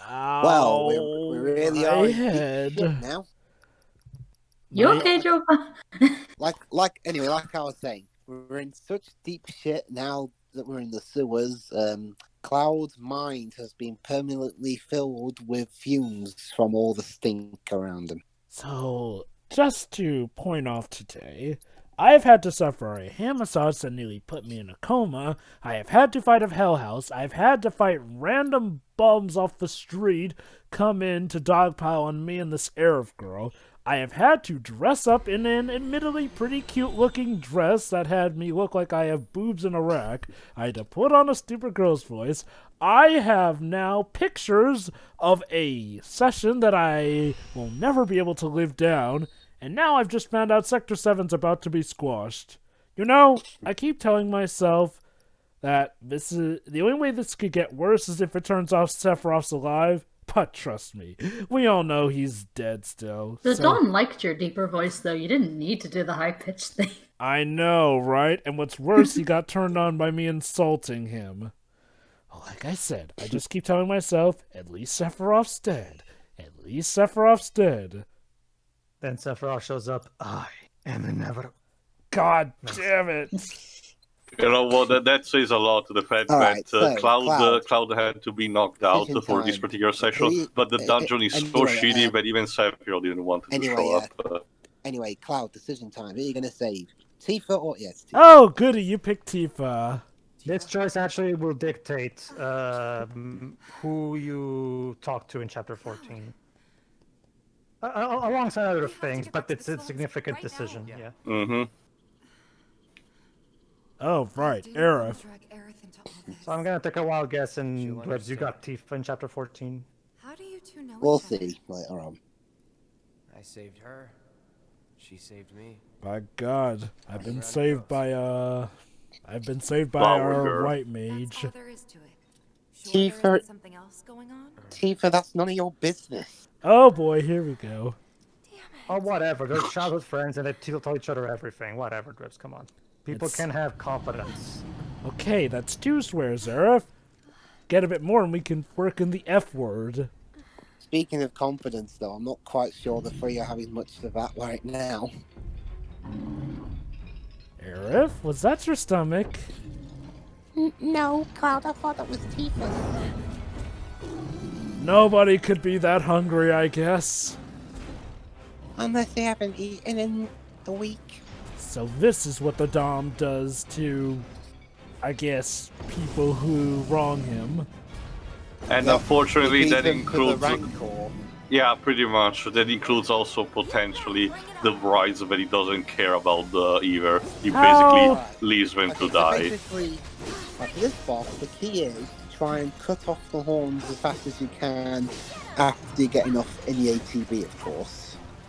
Well, Ow, we really my are in deep shit head. now. You My okay, Joe? Anyway, like I was saying, we're in such deep shit now that we're in the sewers. Cloud's mind has been permanently filled with fumes from all the stink around him. So, just to point off today, I've had to suffer a hand massage that nearly put me in a coma. I have had to fight a hell house. I've had to fight random bums off the street come in to dogpile on me and this Aerith girl. I have had to dress up in an admittedly pretty cute looking dress that had me look like I have boobs in a rack. I had to put on a stupid girl's voice. I have now pictures of a session that I will never be able to live down, and now I've just found out Sector 7's about to be squashed. You know, I keep telling myself that this is the only way this could get worse is if it turns out Sephiroth's alive. But trust me, we all know he's dead still. The So Dawn liked your deeper voice, though. You didn't need to do the high-pitched thing. I know, right? And what's worse, he got turned on by me insulting him. Like I said, I just keep telling myself, at least Sephiroth's dead. At least Sephiroth's dead. Then Sephiroth shows up. I am inevitable. God damn it. You know what? That says a lot to the fact Alright, that so, Cloud had to be knocked out Decision for this time. particular session, but the dungeon is so Anyway, shitty that even Sephiroth didn't want to show up. Anyway, Cloud, decision time. Who are you going to save? Tifa or... Yes, Tifa. Oh, goody, you picked Tifa. This choice actually will dictate who you talk to in Chapter 14. Alongside other things, but it's a significant decision, yeah. Mm-hmm. Oh, right, Aerith. So I'm gonna take a wild guess, and Dwibs, you got Tifa in Chapter 14. How do you two know We'll each other? see later on. I saved her. She saved me. By God, I've been saved by our white mage. That's all there is to it. Sure, there Tifa- isn't something else going on? Tifa, that's none of your business. Oh boy, here we go. Damn it. Oh, whatever. They're childhood friends, and they tell each other everything. Whatever, Dwibs, come on. People can have confidence. Okay, that's 2 swears, Aerith. Get a bit more and we can work in the F word. Speaking of confidence, though, I'm not quite sure the three are having much of that right now. Aerith, was that your stomach? No, Cloud, I thought that was Tifa. Nobody could be that hungry, I guess. Unless they haven't eaten in a week. So this is what the Dom does to, I guess, people who wrong him. And Yeah, unfortunately, it that leads them to the includes... Rancor. Yeah, pretty much. That includes also potentially the brides that he doesn't care about either. He How? basically leaves them to So die. basically, for this boss, the key is to try and cut off the horns as fast as you can after you get enough in the ATB, of course.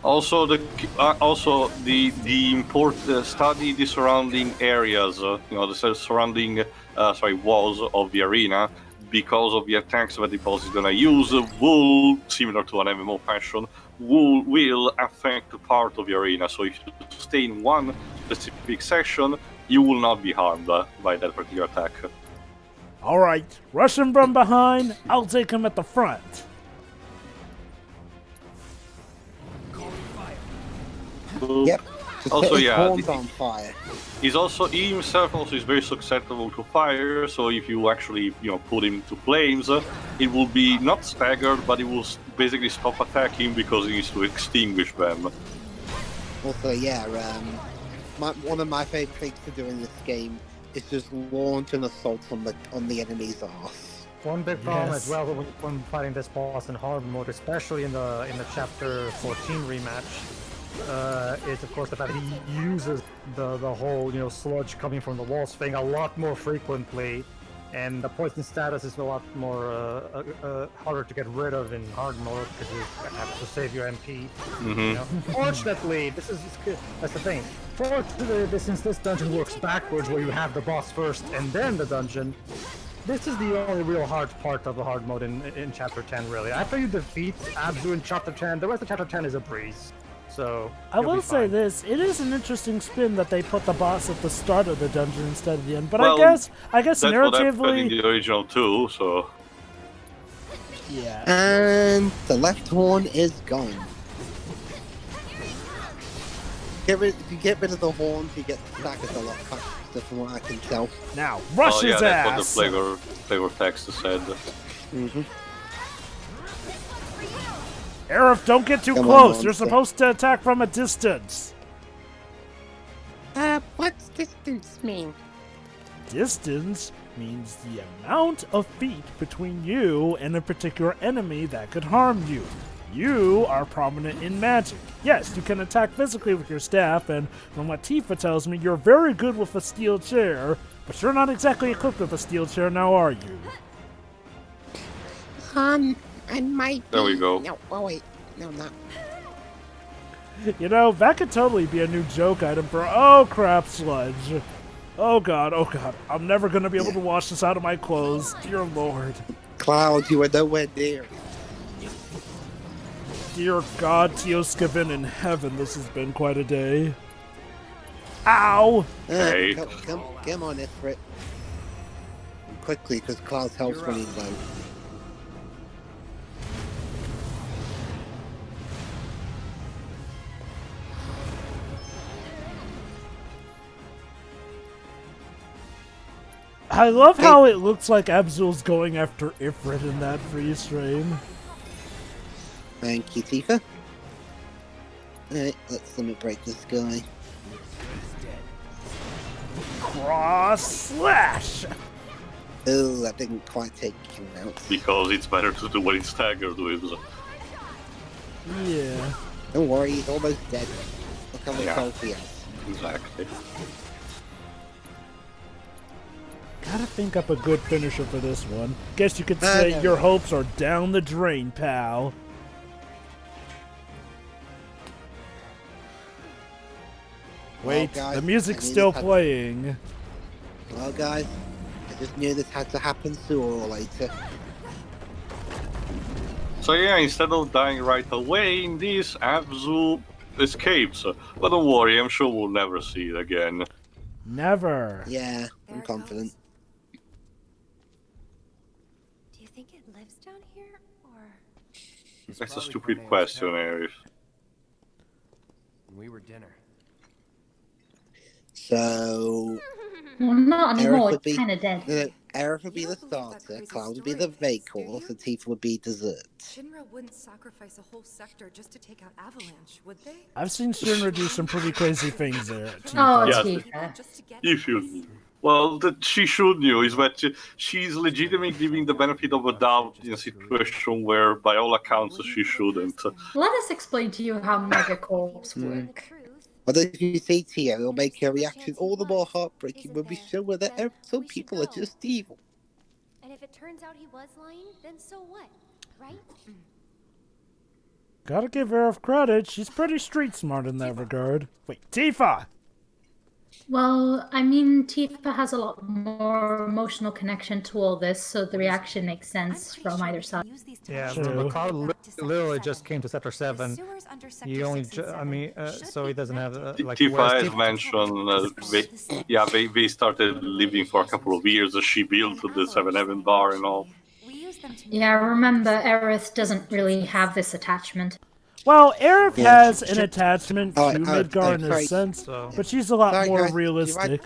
Also, the important study the surrounding areas, the surrounding walls of the arena, because of the attacks that the boss is gonna use, will, similar to an MMO fashion, will affect part of the arena. So if you stay in one specific section, you will not be harmed by that particular attack. Alright, rush him from behind, I'll take him at the front. Yep. Just Also, set his yeah, horns on fire. He himself also is very susceptible to fire, so if you actually put him to flames, it will be not staggered, but it will basically stop attacking because he needs to extinguish them. Also, yeah, one of my favourite things to do in this game is just launch an assault on the enemy's arse. One big problem Yes. as well when fighting this boss in hard mode, especially in the Chapter 14 rematch, is of course the fact that he uses the whole sludge coming from the walls thing a lot more frequently, and the poison status is a lot more harder to get rid of in hard mode because you have to save your MP. Fortunately, that's the thing. Fortunately, since this dungeon works backwards, where you have the boss first and then the dungeon, this is the only real hard part of the hard mode in Chapter 10, really. After you defeat Abzu in Chapter 10, the rest of Chapter 10 is a breeze. So I will say this, it is an interesting spin that they put the boss at the start of the dungeon instead of the end, but Well, I guess That's what happened in narratively... the original too, so... Yeah. And the left horn is gone. If you get rid of the horns, you get staggered a lot faster from what I can tell. Now, rush Oh yeah, his that's ass! what the flavor text said. Mm-hmm. Aerith, don't get too Come on, close. You're monster. supposed to attack from a distance. What's distance mean? Distance means the amount of feet between you and a particular enemy that could harm you. You are prominent in magic. Yes, you can attack physically with your staff, and from what Tifa tells me, you're very good with a steel chair, but you're not exactly equipped with a steel chair now, are you? I might There we go. No, oh wait. No, not. You know, that could totally be a new joke item for oh crap, Sludge. Oh god, I'm never gonna be able to wash this out of my clothes. Dear lord. Cloud, you were nowhere near. Dear God, Teoskavin in heaven, this has been quite a day. Ow! Hey. Come on, Ifrit. Quickly, because Cloud's health's running low. I love how it looks like Abzul's going after Ifrit in that freeze frame. Thank you, Tifa. Alright, let me break this guy. Cross slash! Oh, that didn't quite take him out. Because it's better to do when it's staggered with. Yeah. Don't worry, he's almost dead. Look how much Yeah. health he has. Exactly. Gotta think up a good finisher for this one. Guess you could say no, your no. hopes are down the drain, pal. Wait, guys, the music's I knew still this had- playing. Well, guys, I just knew this had to happen sooner or later. So yeah, instead of dying right away in this, Abzu escapes. But don't worry, I'm sure we'll never see it again. Never. Yeah, There I'm it confident. goes. Do you think it lives down here, or? She's That's a probably stupid Corneo's question, pet. Arif. And we were dinner. So, Well, not Aerith anymore. would It's be kind of dead. Aerith would be You the don't believe that starter, crazy Cloud would be story the of his, vape do you? course, and Tifa would be dessert. Shinra wouldn't sacrifice a whole sector just to take out Avalanche, would they? I've seen Shinra do some pretty crazy things there. Oh, Tifa. Yeah. Tifa. Just to get You should. Well, that she should know is that she's legitimately giving the benefit of a doubt in a situation where, by all accounts, she shouldn't. Let us explain to you how megacorps work. But if you say Tia, it'll make her reaction all the more heartbreaking when we show her that some people are just evil. And if it turns out he was lying, then so what? Right? Gotta give Aerith credit. She's pretty street smart in that regard. Wait, Tifa! Well, I mean, Tifa has a lot more emotional connection to all this, so the reaction makes sense from either side. Yeah, True. but Cloud literally just came to Sector 7. He only, so he doesn't have, like, Tifa whereas has mentioned, they started living for a couple of years as she built the 7-Heaven bar and all. Yeah, remember, Aerith doesn't really have this attachment. Well, Aerith Yeah. has an attachment to Midgar in a sorry. sense, So, but she's a lot Sorry, more guys. realistic.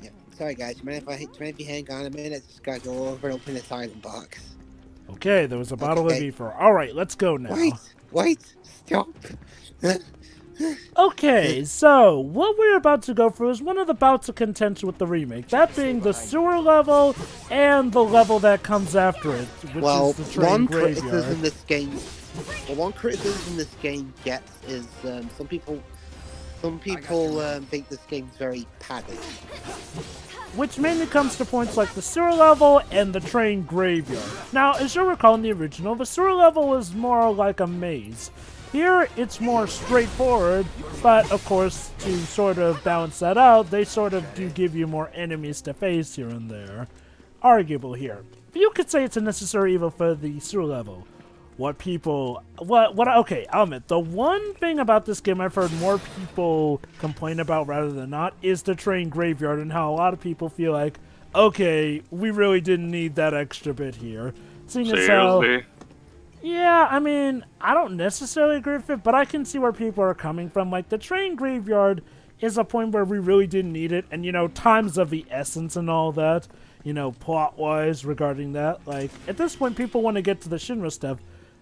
Yeah, sorry guys, do you mind if you hang on a minute? Just gotta go over and open this item box. Okay, there was a bottle Okay. of Ether. Alright, let's go now. Wait, stop. Okay, so what we're about to go through is one of the bouts of contention with the remake, that being the sewer level and the level that comes after it, which Well, is the train one graveyard. criticism this game gets is some people think this game's very padded. Which mainly comes to points like the sewer level and the train graveyard. Now, as you'll recall in the original, the sewer level is more like a maze. Here, it's more straightforward, but of course, to sort of balance that out, they sort of do give you more enemies to face here and there. Arguable here. But you could say it's a necessary evil for the sewer level. Okay, I'll admit, the one thing about this game I've heard more people complain about rather than not is the train graveyard and how a lot of people feel like, okay, we really didn't need that extra bit here. Seeing as how, Seriously? Yeah, I mean, I don't necessarily agree with it, but I can see where people are coming from. Like, the train graveyard is a point where we really didn't need it, and, times of the essence and all that, plot-wise regarding that. Like, at this point, people want to get to the Shinra stuff.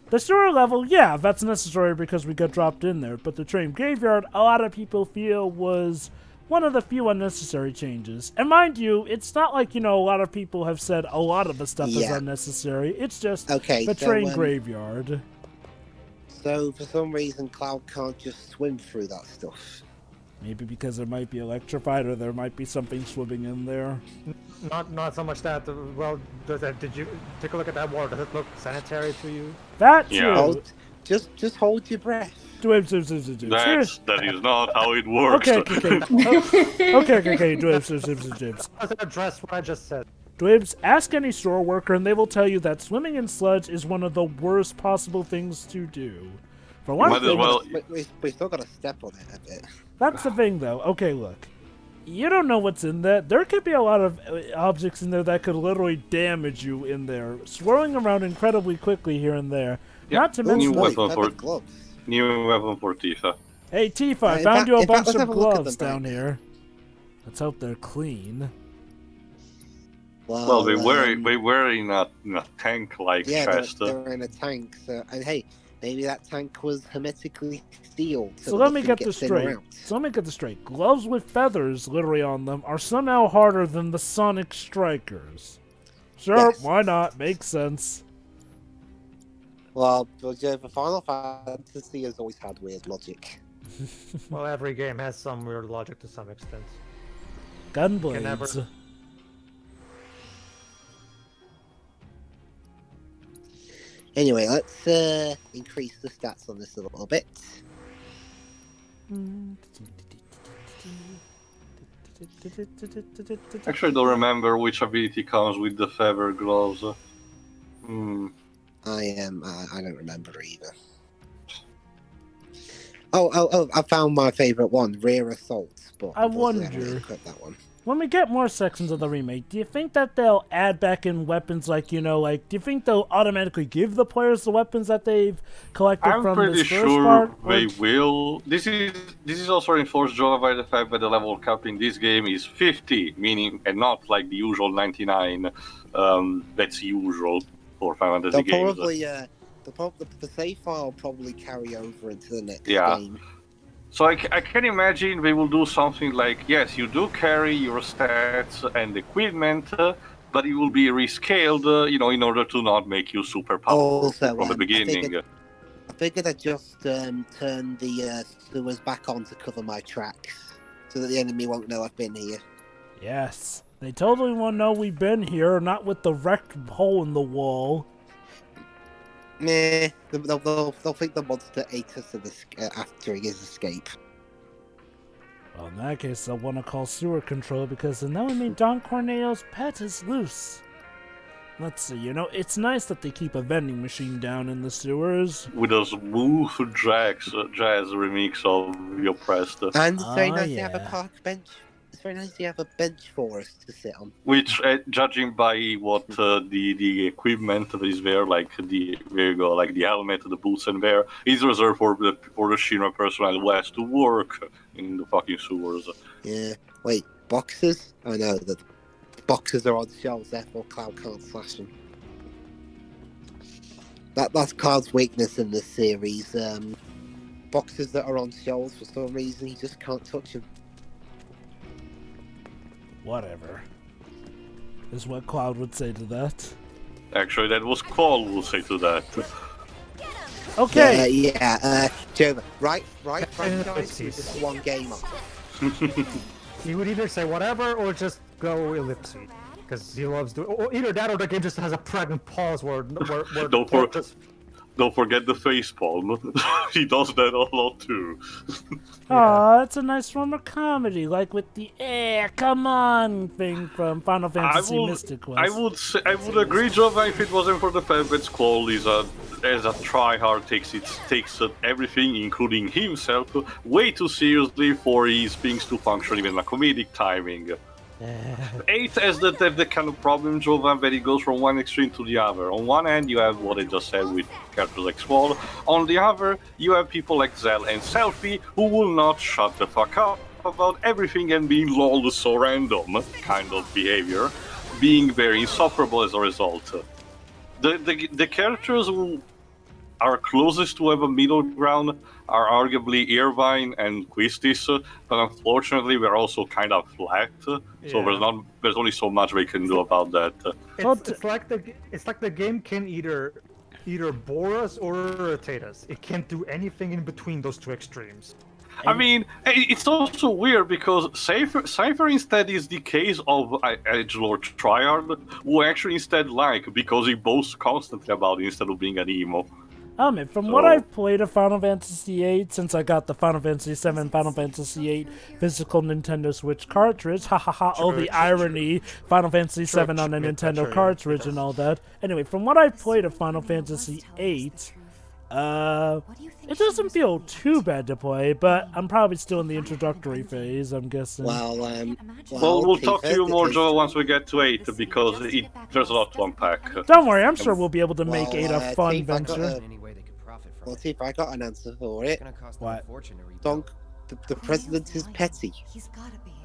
The sewer level, yeah, that's necessary because we got dropped in there, but the train graveyard, a lot of people feel was one of the few unnecessary changes. And mind you, it's not like, a lot of people have said a lot of the stuff is unnecessary. It's just the train graveyard. So, for some reason, Cloud can't just swim through that stuff. Maybe because it might be electrified or there might be something swimming in there. Not so much that. Well, did you take a look at that water? Does it look sanitary to you? That too. Just hold your breath. That is not how it works. Okay. Dwibs. Doesn't address what I just said. Dwibs, ask any store worker and they will tell you that swimming in sludge is one of the worst possible things to do. For one thing, we still gotta step on it a bit. That's the thing, though. Okay, look. You don't know what's in there. There could be a lot of objects in there that could literally damage you in there, swirling around incredibly quickly here and there. Yeah, Not to mention new weapon for Tifa. Hey, Tifa, I found you a bunch of gloves down here. Let's hope they're clean. Well, they were in a tank-like chest. They're in a tank. So, and hey, maybe that tank was hermetically sealed. So let me get this straight. Gloves with feathers literally on them are somehow harder than the Sonic Strikers. Sure, yes. Why not? Makes sense. Well, the Final Fantasy has always had weird logic. Well, every game has some weird logic to some extent. Gunblades. Anyway, let's increase the stats on this a little bit. Actually, I don't remember which ability comes with the feather gloves. I don't remember either. Oh! I found my favorite one, Rear Assault. But I wonder. That one. When we get more sections of the remake, do you think that they'll add back in weapons do you think they'll automatically give the players the weapons that they've collected from this first part? I'm pretty sure they will. This is also reinforced by the fact that the level cap in this game is 50, meaning, and not like the usual 99. That's usual for Final Fantasy games. The save file will probably carry over into the next game. So I can imagine they will do something like, yes, you do carry your stats and equipment, but it will be rescaled, in order to not make you super powerful from the beginning. I figured I'd just turn the sewers back on to cover my tracks, so that the enemy won't know I've been here. Yes, they totally won't know we've been here, not with the wrecked hole in the wall. Nah, they'll think the monster ate us after his escape. Well, in that case, they'll want to call sewer control because then that would mean Don Corneo's pet is loose. Let's see, it's nice that they keep a vending machine down in the sewers. With a smooth jazz remix of Your Prest. And it's very nice to have a park bench. It's very nice to have a bench for us to sit on. Which, judging by what the equipment that is there, like the helmet, the boots, and there, is reserved for the Shinra personnel who has to work in the fucking sewers. Yeah. Wait, boxes? Oh no, the boxes are on shelves, therefore Cloud can't slash them. That's Cloud's weakness in this series. Boxes that are on shelves, for some reason, he just can't touch them. Whatever. Is what Cloud would say to that. Actually, that was Cole who would say to that. Okay. Jova, right, guys, this one game off. He would either say whatever or just go ellipsis. Because he loves doing... Or either that or the game just has a pregnant pause where Don't forget the facepalm. He does that a lot too. Aw, it's a nice form of comedy, like with the come on thing from Final Fantasy Mystic Quest. I would agree, Jova, if it wasn't for the fact that Squall is a tryhard, takes everything, including himself, way too seriously for his things to function even in a comedic timing. 8 has the kind of problem, Jovan, that it goes from one extreme to the other. On one end, you have what I just said with characters like Swall. On the other, you have people like Zell and Selfie who will not shut the fuck up about everything and being lol so random kind of behavior, being very insufferable as a result. The characters who are closest to have a middle ground are arguably Irvine and Quistis, but unfortunately we're also kind of flat, so there's only so much we can do about that. It's like the game can either bore us or irritate us. It can't do anything in between those two extremes. I mean, it's also weird because Cypher instead is the case of Edgelord Triard, who actually instead like, because he boasts constantly about it instead of being an emo. From what I've played of Final Fantasy VIII, since I got the Final Fantasy VII, Final Fantasy VIII physical Nintendo Switch cartridge, the irony, Final Fantasy VII on a Nintendo cartridge and all that. Anyway, from what I've played of Final Fantasy VIII, it doesn't feel too bad to play, but I'm probably still in the introductory phase, I'm guessing. Well, we'll talk to you more, Joe, once we get to 8, because there's a lot to unpack. Don't worry, I'm sure we'll be able to make 8 a fun venture. Well, Tifa, I got an answer for it. What? Donk, the president is petty.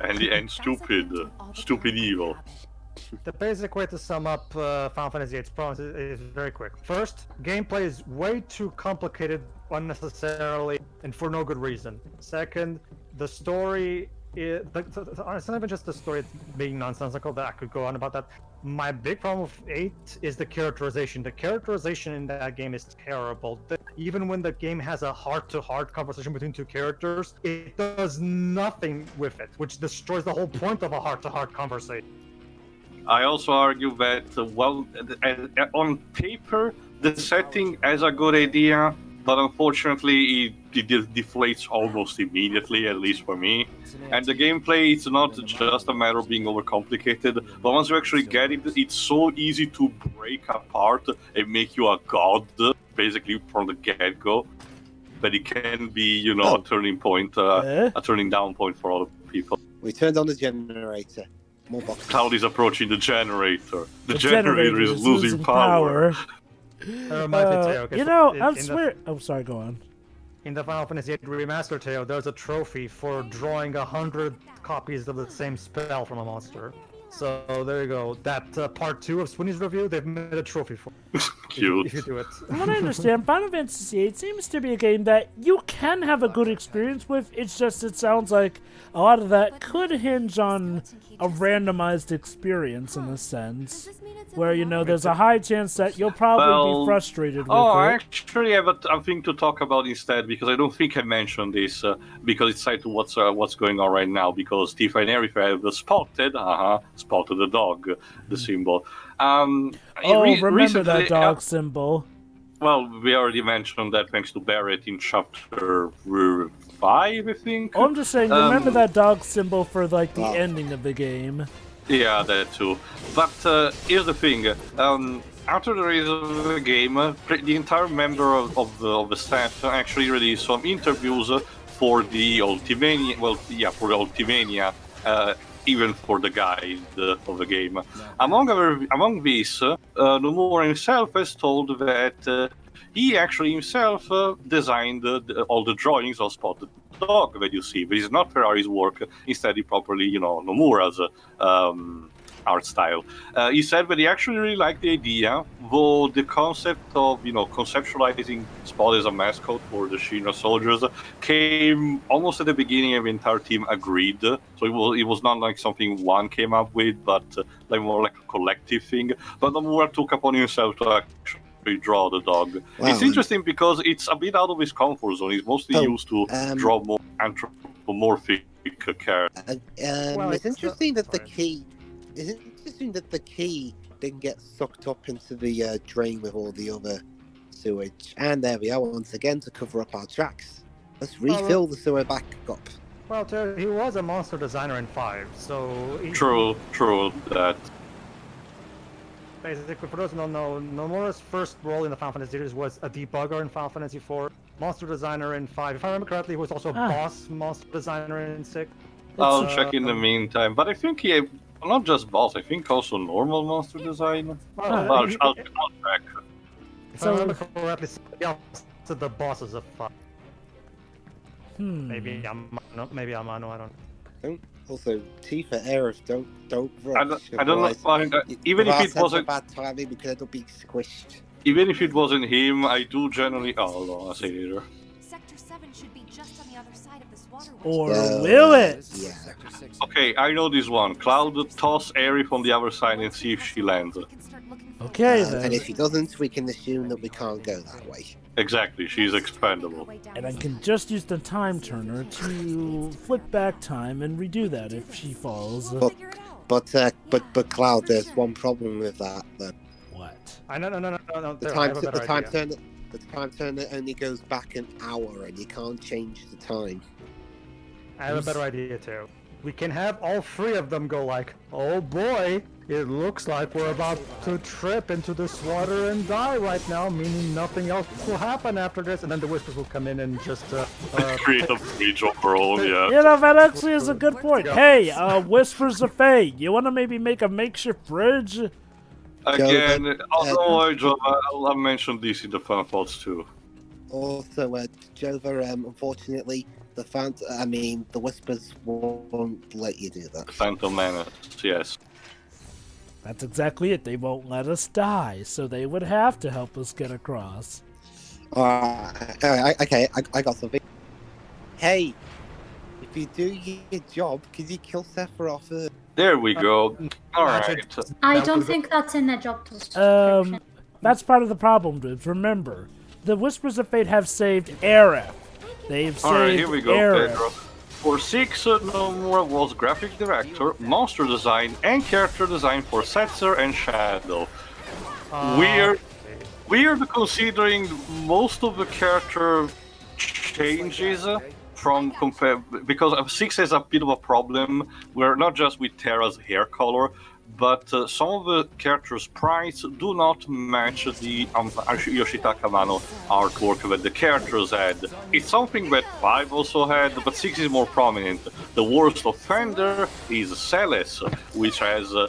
And stupid. Stupid evil. The basic way to sum up Final Fantasy VIII's problems is very quick. First, gameplay is way too complicated unnecessarily and for no good reason. Second, the story it's not even just the story being nonsensical, that I could go on about that. My big problem with 8 is the characterization. The characterization in that game is terrible. Even when the game has a heart-to-heart conversation between two characters, it does nothing with it, which destroys the whole point of a heart-to-heart conversation. I also argue that, on paper, the setting has a good idea, but unfortunately it deflates almost immediately, at least for me. And the gameplay, it's not just a matter of being overcomplicated, but once you actually get it, it's so easy to break apart and make you a god, basically from the get-go, that it can be, a turning point, a turning down point for other people. We turned on the generator. More boxes. Cloud is approaching the generator. The generator is losing power. I swear. Oh, sorry, go on. In the Final Fantasy VIII Remaster Tale, there's a trophy for drawing 100 copies of the same spell from a monster. So there you go. That part 2 of Swinny's review, they've made a trophy for. Cute. If you do it. From what I understand, Final Fantasy VIII seems to be a game that you can have a good experience with. It's just, it sounds like a lot of that could hinge on a randomized experience in a sense, where, there's a high chance that you'll probably be frustrated with it. I actually have a thing to talk about instead, because I don't think I mentioned this, because it's tied to what's going on right now, because Tifa and Aerith have spotted the dog, the symbol. Remember that dog symbol. Well, we already mentioned that thanks to Barrett in chapter 5, I think. I'm just saying, remember that dog symbol for, the ending of the game. Yeah, that too. But here's the thing. After the release of the game, the entire member of the staff actually released some interviews for the Ultimania. Well, yeah, for the Ultimania, even for the guide of the game. Among these, Nomura himself has told that he actually himself designed all the drawings of Spot the Dog that you see. But it's not Ferrari's work. Instead, he properly, Nomura's art style. He said that he actually really liked the idea, though the concept of, conceptualizing Spot as a mascot for the Shinra soldiers came almost at the beginning, and the entire team agreed. So it was not like something one came up with, but more like a collective thing. But Nomura took upon himself to actually draw the dog. Wow. It's interesting because it's a bit out of his comfort zone. He's mostly used to draw more anthropomorphic characters. It's interesting that the key. Is it interesting that the key didn't get sucked up into the drain with all the other sewage? And there we are once again to cover up our tracks. Let's refill the sewer back up. Well, he was a monster designer in 5, so... True, that. Basically, for those who don't know, Nomura's first role in the Final Fantasy series was a debugger in Final Fantasy 4, monster designer in 5. If I remember correctly, he was also boss monster designer in 6. I'll check in the meantime, but I think he Not just boss, I think also normal monster design. I'll check. If I remember correctly, somebody else said the boss is a fuck. Maybe Amano, I don't know. Also, Tifa, Aerith, don't rush. I don't know. Even if it wasn't bad timing, we could end up being squished. Even if it wasn't him, I do generally. Oh, no, I'll say later. Sector 7 should be just on the other side of this waterway. Or will it? Yeah. Okay, I know this one. Cloud, toss Aerith on the other side and see if she lands. Okay, then. And if he doesn't, we can assume that we can't go that way. Exactly, she's expendable. And I can just use the time turner to flip back time and redo that if she falls. But Cloud, there's one problem with that. What? No. The time turner only goes back an hour, and you can't change the time. I have a better idea too. We can have all three of them go like, oh boy, it looks like we're about to trip into this water and die right now, meaning nothing else will happen after this, and then the Whispers will come in and just create a bridge of her own, yeah. You know, that actually is a good point. Hey, Whispers of Fate, you want to maybe make a makeshift bridge? Again, I'll mention this in the fan thoughts too. Also, Jova, unfortunately, the Whispers won't let you do that. Phantom Menace, yes. That's exactly it. They won't let us die, so they would have to help us get across. Okay, I got something. Hey, if you do your job, could you kill Sephiroth? There we go. Alright. I don't think that's in their job description. That's part of the problem, dudes. Remember, the Whispers of Fate have saved Aerith. They've saved Alright, here we go, Aerith. Pedro. For 6, Nomura was graphic director, monster design, and character design for Setzer and Shadow. Weird considering most of the character changes because 6 has a bit of a problem where not just with Terra's hair color, but some of the character sprites do not match the Yoshitaka Amano artwork that the characters had. It's something that 5 also had, but 6 is more prominent. The worst offender is Celes, which has a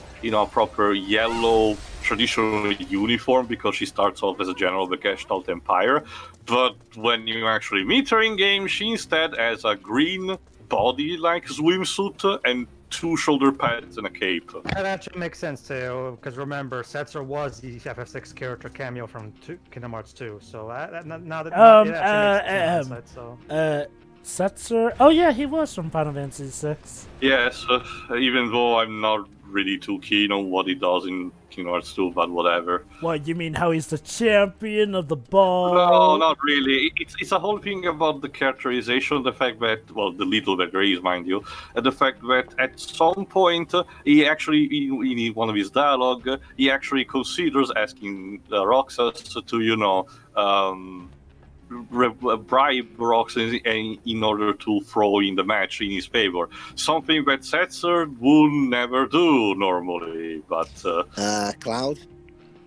proper yellow traditional uniform because she starts off as a general of the Gestalt Empire. But when you actually meet her in game, she instead has a green body-like swimsuit and 2 shoulder pads and a cape. That actually makes sense too, because remember, Setzer was the FF6 character cameo from Kingdom Hearts 2, so now that it actually makes sense. Setzer? Oh yeah, he was from Final Fantasy 6. Yes, even though I'm not really too keen on what he does in Kingdom Hearts 2, but whatever. What, you mean how he's the champion of the ball? No, not really. It's a whole thing about the characterization, the fact that, well, the little that there is, mind you, and the fact that at some point, he actually, in one of his dialogue, he actually considers asking Roxas to, bribe Roxas in order to throw in the match in his favor. Something that Setzer would never do normally, but... Cloud?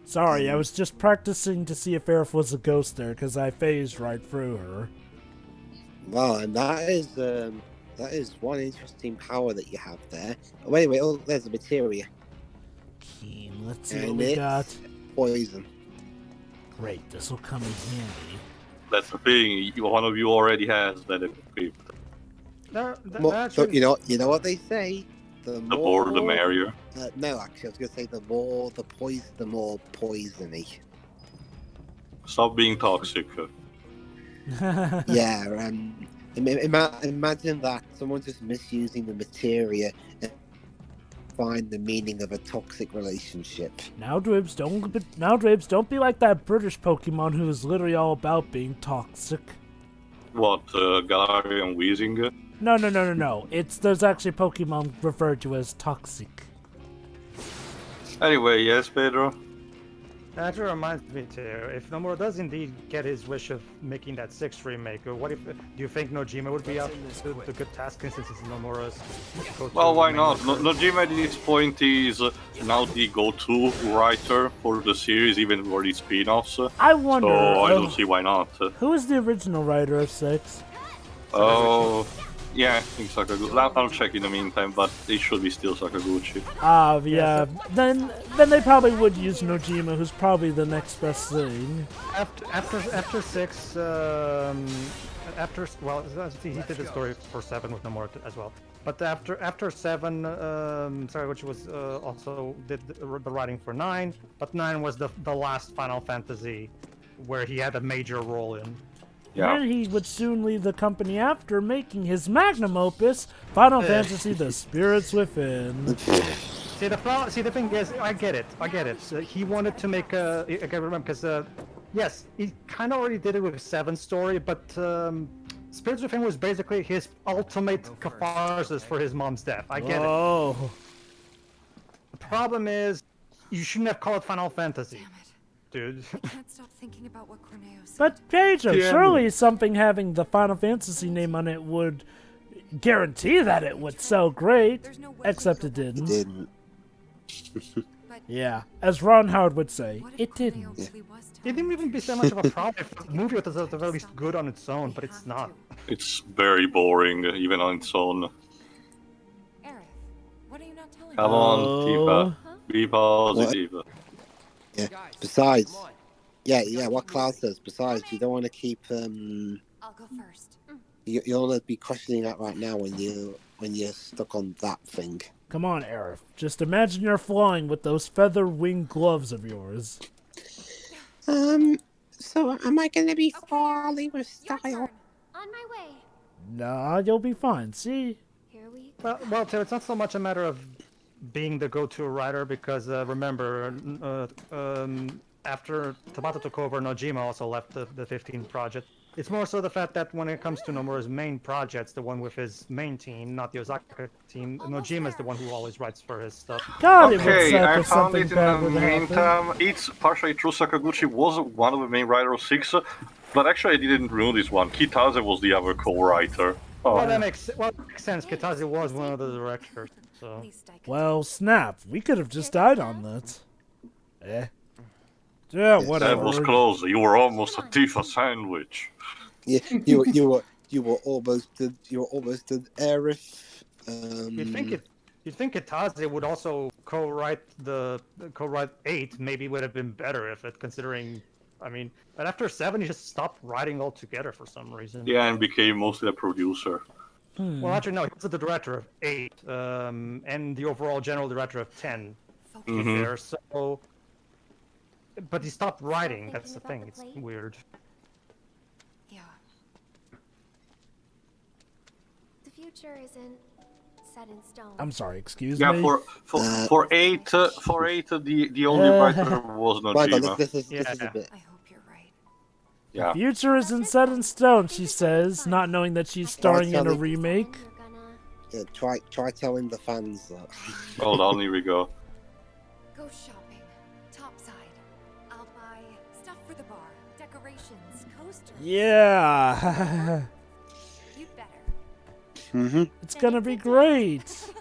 Sorry, I was just practicing to see if Aerith was a ghost there, because I phased right through her. Well, and that is one interesting power that you have there. Oh, anyway, there's a materia. Keen, let's see what we got. Poison. Great, this will come in handy. That's the thing, one of you already has that equipped. So, you know what they say? The more the merrier. No, actually, I was going to say the more the poison, the more poisony. Stop being toxic. Yeah, imagine that, someone just misusing the materia and find the meaning of a toxic relationship. Now, Dwibs, don't be like that British Pokemon who is literally all about being toxic. What, Galarian Weezing? No. There's actually Pokemon referred to as toxic. Anyway, yes, Pedro? That actually reminds me too, if Nomura does indeed get his wish of making that 6th remake, do you think Nojima would be up to the good task since it's Nomura's go-to? Well, why not? Nojima at this point is now the go-to writer for the series, even for the spin-offs. I wonder... So I don't see why not. Who is the original writer of 6? Yeah, I think Sakaguchi. I'll check in the meantime, but it should be still Sakaguchi. Yeah. Then they probably would use Nojima, who's probably the next best thing. After 6, well, he did the story for 7 with Nomura as well. But after 7, Sakaguchi was also did the writing for 9, but 9 was the last Final Fantasy where he had a major role in. Yeah. And he would soon leave the company after making his magnum opus, Final Fantasy: The Spirits Within. See the thing is, I get it. He wanted to make I can remember because yes, he kind of already did it with 7's story, but Spirits Within was basically his ultimate catharsis for his mom's death. I get it. The problem is, you shouldn't have called it Final Fantasy. Damn it. Dude. I can't stop thinking about what Corneo said. But Pedro, surely something having the Final Fantasy name on it would guarantee that it would sell great. There's no way Except we it could- didn't. Didn't. Yeah, as Ron Howard would say, What if it Corneo didn't. really was It telling didn't even be so much of a problem if the movie was at the very least good on its own, but it's not. It's very boring, even on its own. Aerith, what are you not telling Come me? on, Oh. Tifa. Be positive. Yeah. Guys, Besides, come on. yeah, what Cloud says. Besides, you don't want to keep I'll go first. you'll want to be questioning that right now when you're stuck on that thing. Come on, Aerith. Just imagine you're flying with those feather wing gloves of yours. So am I gonna be Okay, falling with Your style? turn. On my way. Nah, you'll be fine. See? Here we Well, Tim, it's not so much a matter of being the go-to writer because remember, after Tabata took over, Nojima also left the 15 project. It's more so the fact that when it comes to Nomura's main projects, the one with his main team, not the Osaka team, Nojima is the one who always writes for his stuff. God, it would Okay, suck I if found something it in bad the would happen. meantime. It's partially true. Sakaguchi was one of the main writers of 6, but actually I didn't know this one. Kitase was the other co-writer. Oh. Well, that makes sense. Kitase was one of the directors, so. At least I can Well, snap. We could have just died on that. Yeah, whatever. That was close. You were almost a Tifa sandwich. Yeah, you were almost an Aerith. You'd think Kitase would also co-write 8. Maybe would have been better if it, considering. I mean, but after 7, he just stopped writing altogether for some reason. Yeah, and became mostly a producer. Well, actually, no, he was the director of 8, and the overall general director of 10. focus. Mhm. There, so. But he stopped writing. Thinking That's the about thing. the It's plate? weird. Yeah. The future isn't set in stone. I'm sorry, excuse Yeah, me. for 8, the only writer was My God, Nojima. this is a Yeah. bit. I hope you're right. Yeah. Future isn't set in stone, she says, not knowing that she's starring in a Sorry. remake. You're gonna... Yeah, try telling the fans that. Hold on, here we go. Go shopping. Topside. I'll buy stuff for the bar, decorations, coasters. Yeah. You'd better. Mm-hmm. It's gonna be great.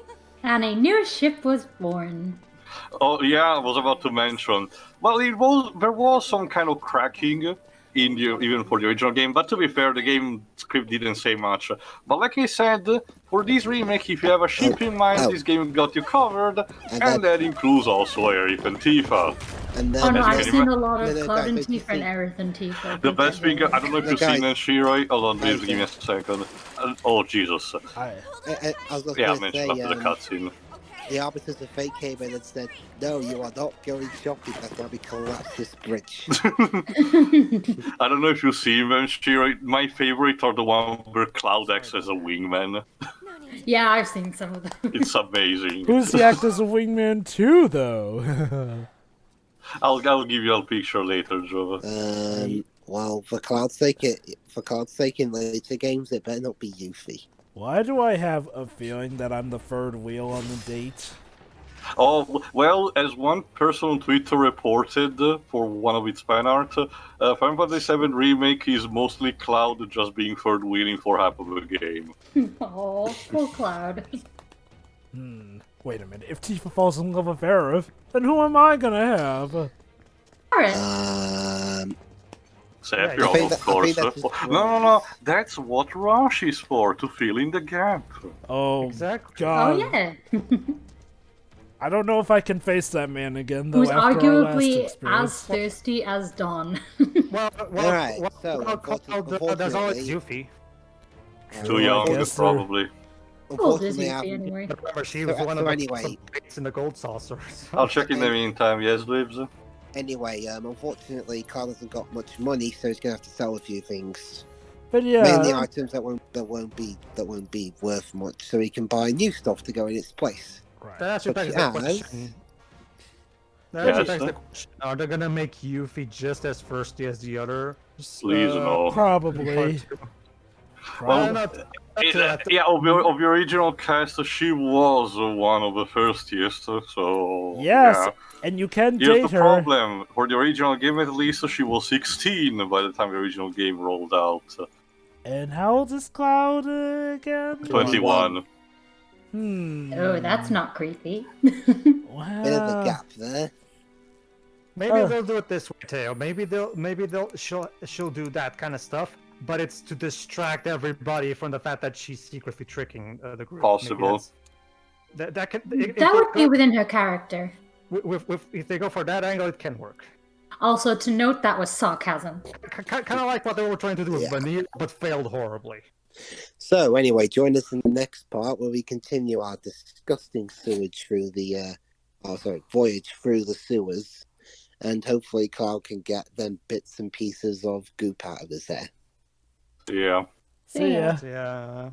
And a new ship was born. Oh yeah, I was about to mention. Well, there was some kind of cracking in even for the original game, but to be fair, the game script didn't say much. But like I said, for this remake, if you have a ship in mind, this game got you covered, and that includes also Aerith and Tifa. And then Oh no, As you I've can seen a lot No, of no, Cloud guys, and but you Tifa and see- Aerith and Tifa. The best thing, I don't know if Yeah, you've seen guys. Shiroi. Hold on, please Guys, give me a second. Oh Jesus! I, I was Yeah, I going to mentioned say, after the cutscene. the Arbiters of Fate came in and said, "No, you are not going shopping. That's why we collapse this bridge." I don't know if you see them, Shiroi. My favorite are the one where Cloud acts as a wingman. No need to Yeah, I've seen some of them. It's amazing. who's the act as a wingman too, though? I'll give you a picture later, Joe. Well, for Cloud's sake, in later games, it better not be Yuffie. Why do I have a feeling that I'm the third wheel on the date? Oh, well, as one person on Twitter reported for one of its fan art, Final Fantasy VII Remake is mostly Cloud just being third wheeling for half of the game. Oh, poor Cloud. Wait a minute. If Tifa falls in love with Aerith, then who am I gonna have? Alright. Sephiroth, think of that- I course. think that's his No. That's what Rush is for, to fill in the gap. Oh, Exactly. God. Oh yeah. I don't know if I can face that man again, though, Who's after our last arguably experience. as thirsty as Dawn. Alright, so there's always unfortunately, Yuffie. Too I young, guess so. probably. Old is unfortunately, I Yuffie haven't anyway. But remember, she So- was one so of the anyway- bites in the gold saucer. I'll check in the meantime, yes, Dwibs? Anyway, unfortunately, Carl hasn't got much money, so he's gonna have to sell a few things. But yeah, Mainly items that won't be worth much, so he can buy new stuff to go in its place. right. That actually But begs she the has- question. That actually Yes, begs the sir. question. Are they gonna make Yuffie just as thirsty as the other? Please, no. Probably. Well, not, Yeah, of the original cast, she was one of the firstiest, so... Yes, Yeah. and you can Here's date the her. problem. For the original game, at least, she was 16 by the time the original game rolled out. And how old is Cloud again? 21. Oh, that's not creepy. Wow. Bit of a gap there. Maybe they'll do it this way, Teo. Maybe she'll do that kind of stuff, but it's to distract everybody from the fact that she's secretly tricking the group. Possible. That could That would be within her character. if they go for that angle, it can work. Also, to note that was sarcasm. Kind of like what they were trying to do with Yeah. Vanille, but failed horribly. So anyway, join us in the next part where we continue our disgusting sewage through the voyage through the sewers, and hopefully Cloud can get them bits and pieces of goop out of his hair. Yeah. See ya. Yeah.